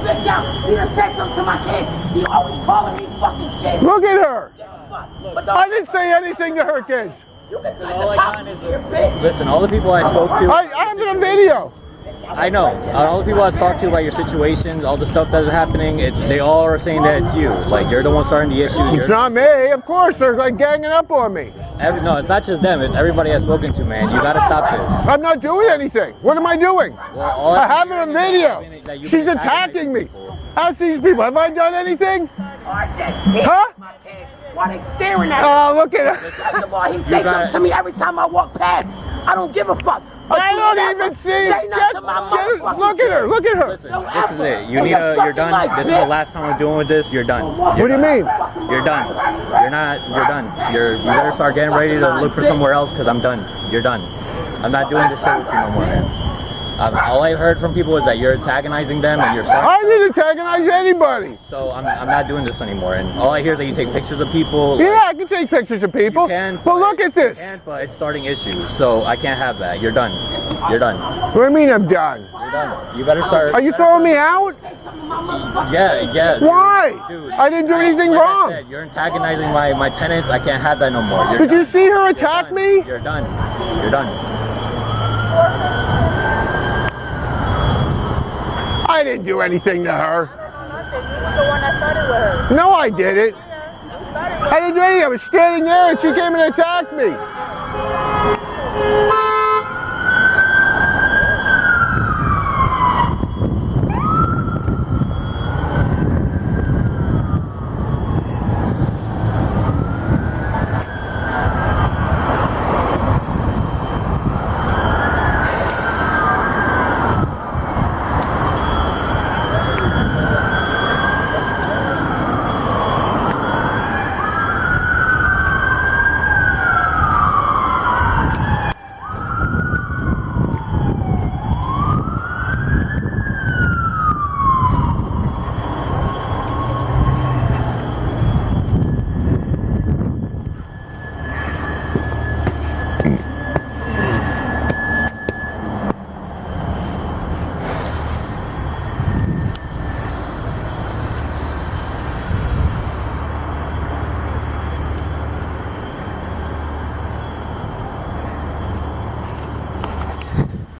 bitch out. He done said something to my kid. He always calling me fucking shit. Look at her. But I didn't say anything to her kids. You can cut the cops here, bitch. Listen, all the people I spoke to. I have it on video. I know. All the people I've talked to about your situations, all the stuff that's happening, they all are saying that it's you. Like, you're the one starting the issue. It's not me. Of course, they're like ganging up on me. No, it's not just them. It's everybody I've spoken to, man. You got to stop this. I'm not doing anything. What am I doing? Well, I have it on video. She's attacking me. Ask these people. Have I done anything? RJ, huh? Why they staring at me? Oh, look at her. First of all, he says something to me every time I walk past. I don't give a fuck. But I don't even see it. Look at her. Look at her. Listen, this is it. You're done. This is the last time we're doing with this. You're done. What do you mean? You're done. You're done. You better start getting ready to look for somewhere else because I'm done. You're done. I'm not doing this shit with you no more, man. All I heard from people is that you're antagonizing them and you're sorry. I didn't antagonize anybody. So I'm not doing this anymore. And all I hear is that you take pictures of people. Yeah, I can take pictures of people. You can, but look at this. You can, but it's starting issues. So I can't have that. You're done. You're done. What do you mean I'm done? You're done. You better start. Are you throwing me out? Yeah. Why? Dude, I didn't do anything wrong. I said, you're antagonizing my tenants. I can't have that no more. Did you see her attack me? You're done. You're done. I didn't do anything to her. You were the one that started with her. No, I didn't. I didn't do anything. I was standing there and she came and attacked me.